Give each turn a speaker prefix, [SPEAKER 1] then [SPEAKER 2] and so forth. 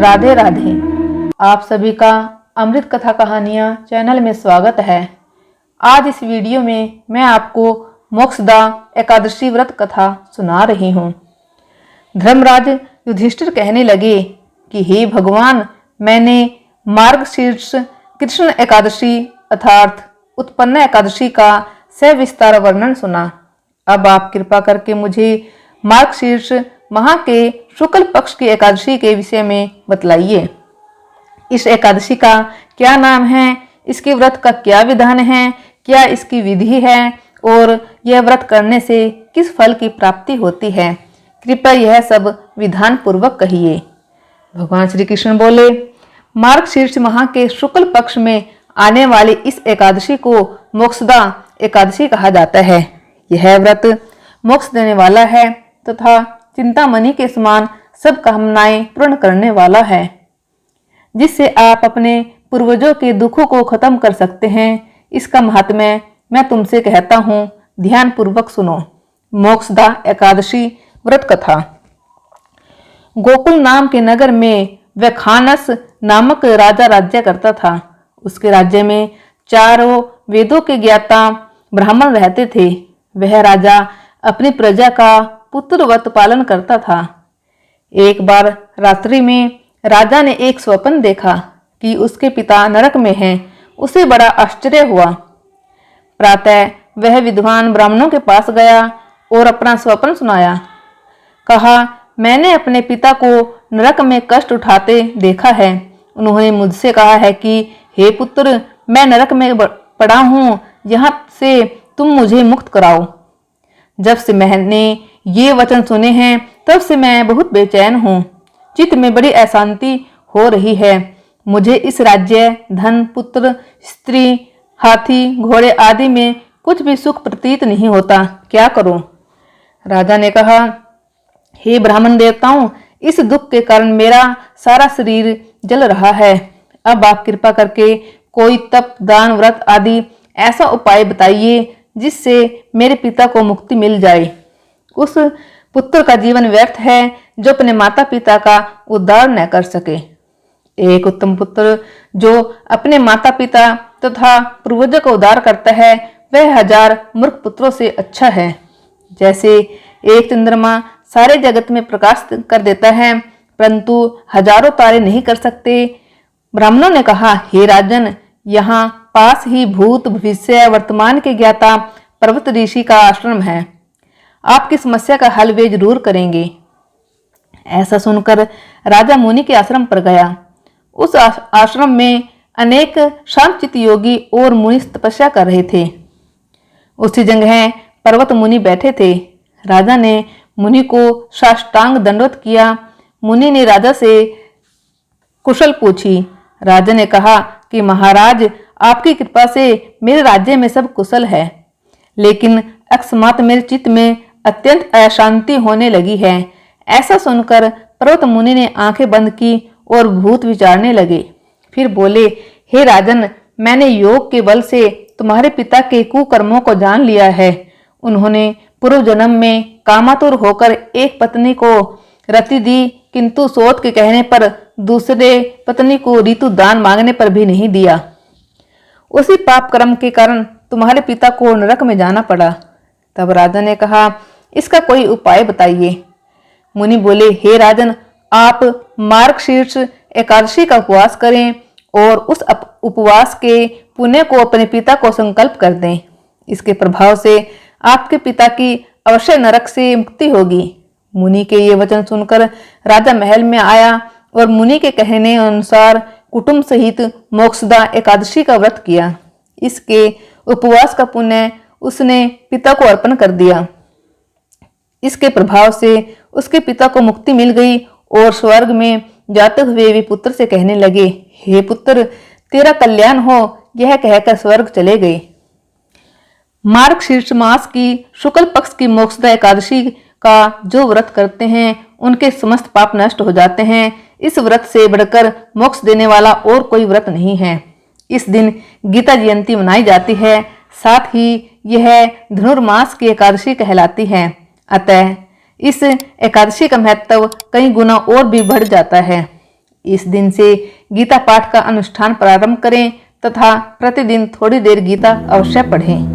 [SPEAKER 1] राधे राधे। आप सभी का अमृत कथा कहानियाँ चैनल में स्वागत है। आज इस वीडियो में मैं आपको मोक्षदा एकादशी व्रत कथा सुना रही हूँ। धर्मराज युधिष्ठिर कहने लगे कि हे भगवान, मैंने मार्गशीर्ष कृष्ण एकादशी अर्थात उत्पन्न एकादशी का सविस्तार वर्णन सुना। अब आप कृपा करके मुझे मार्गशीर्ष माह के शुक्ल पक्ष की एकादशी के विषय में बतलाइए। इस एकादशी का क्या नाम है, इसके व्रत का क्या विधान है, क्या इसकी विधि है और यह व्रत करने से किस फल की प्राप्ति होती है, कृपया यह सब विधान पूर्वक कहिए। भगवान श्री कृष्ण बोले, मार्गशीर्ष माह के शुक्ल पक्ष में आने वाली इस एकादशी को मोक्षदा एकादशी कहा जाता है। यह व्रत मोक्ष देने वाला है तथा चिंतामणि के समान सब कामनाएं पूर्ण करने वाला है, जिससे आप अपने पूर्वजों के दुखों को खत्म कर सकते हैं। इसका महात्म्य मैं तुमसे कहता हूँ, ध्यान पूर्वक सुनो। मोक्षदा एकादशी व्रत कथा। गोकुल नाम के नगर में वैखानस नामक राजा राज्य करता था। उसके राज्य में चारों वेदों के ज्ञाता ब्राह्मण रहते थे। वह राजा अपनी प्रजा का पुत्रवत पालन करता था। एक बार रात्रि में राजा ने एक स्वप्न देखा कि उसके पिता नरक में हैं। उसे बड़ा आश्चर्य हुआ। प्रातः वह विद्वान ब्राह्मणों के पास गया और अपना स्वप्न सुनाया। कहा, मैंने अपने पिता को नरक में कष्ट उठाते देखा है। उन्होंने मुझसे कहा है कि हे पुत्र, मैं नरक में पड़ा हूँ, यहाँ से तुम मुझे मुक्त कराओ। जब से मैंने ये वचन सुने हैं तब से मैं बहुत बेचैन हूँ। चित्त में बड़ी अशांति हो रही है। मुझे इस राज्य, धन, पुत्र, स्त्री, हाथी, घोड़े आदि में कुछ भी सुख प्रतीत नहीं होता। क्या करूं? राजा ने कहा, हे ब्राह्मण देवताओं, इस दुख के कारण मेरा सारा शरीर जल रहा है। अब आप कृपा करके कोई तप, दान, व्रत आदि ऐसा उपाय बताइए जिससे मेरे पिता को मुक्ति मिल जाए। उस पुत्र का जीवन व्यर्थ है जो अपने माता पिता का उद्धार न कर सके। एक उत्तम पुत्र जो अपने माता पिता तथा पूर्वजों का उद्धार करता है, वह 1000 मूर्ख पुत्रों से अच्छा है। जैसे एक चंद्रमा सारे जगत में प्रकाश कर देता है, परंतु हजारों तारे नहीं कर सकते। ब्राह्मणों ने कहा, हे राजन, यहाँ पास ही भूत, भविष्य, वर्तमान के ज्ञाता पर्वत ऋषि का आश्रम है। आपकी समस्या का हल वे जरूर करेंगे। ऐसा सुनकर राजा मुनि के आश्रम पर गया। उस आश्रम में अनेक शांतचित्त योगी और मुनि तपस्या कर रहे थे। उसी जगह पर्वत मुनि बैठे थे। राजा ने मुनि को साष्टांग दंडवत किया। मुनि ने राजा से कुशल पूछी। राजा ने कहा कि महाराज, आपकी कृपा से मेरे राज्य में सब कुशल है, लेकिन अकस्मात मेरे चित्त में अत्यंत अशांति होने लगी है। ऐसा सुनकर पर्वत मुनि ने आंखें बंद की और भूत विचारने लगे। फिर बोले, हे राजन, मैंने योग के बल से तुम्हारे पिता के कुकर्मों को जान लिया है। उन्होंने पूर्व जन्म में कामातुर होकर एक पत्नी को रति दी, किंतु सोत के कहने पर दूसरे पत्नी को ऋतु दान मांगने पर भी नहीं दिया। उसी पाप कर्म के कारण तुम्हारे पिता को नरक में जाना पड़ा। तब राजा ने कहा, इसका कोई उपाय बताइए। मुनि बोले, हे राजन, आप मार्गशीर्ष एकादशी का उपवास करें और उस उपवास के पुण्य को अपने पिता को संकल्प कर दें। इसके प्रभाव से आपके पिता की अवश्य नरक से मुक्ति होगी। मुनि के ये वचन सुनकर राजा महल में आया और मुनि के कहने अनुसार कुटुंब सहित मोक्षदा एकादशी का व्रत किया। इसके उपवास का पुण्य उसने पिता को अर्पण कर दिया। इसके प्रभाव से उसके पिता को मुक्ति मिल गई और स्वर्ग में जाते हुए वे पुत्र से कहने लगे, हे पुत्र, तेरा कल्याण हो। यह कहकर स्वर्ग चले गए। मार्गशीर्ष मास की शुक्ल पक्ष की मोक्षदा एकादशी का जो व्रत करते हैं, उनके समस्त पाप नष्ट हो जाते हैं। इस व्रत से बढ़कर मोक्ष देने वाला और कोई व्रत नहीं है। इस दिन गीता जयंती मनाई जाती है। साथ ही यह धनुर्मास की एकादशी कहलाती है। अतः इस एकादशी का महत्व कई गुना और भी बढ़ जाता है। इस दिन से गीता पाठ का अनुष्ठान प्रारंभ करें तथा प्रतिदिन थोड़ी देर गीता अवश्य पढ़ें।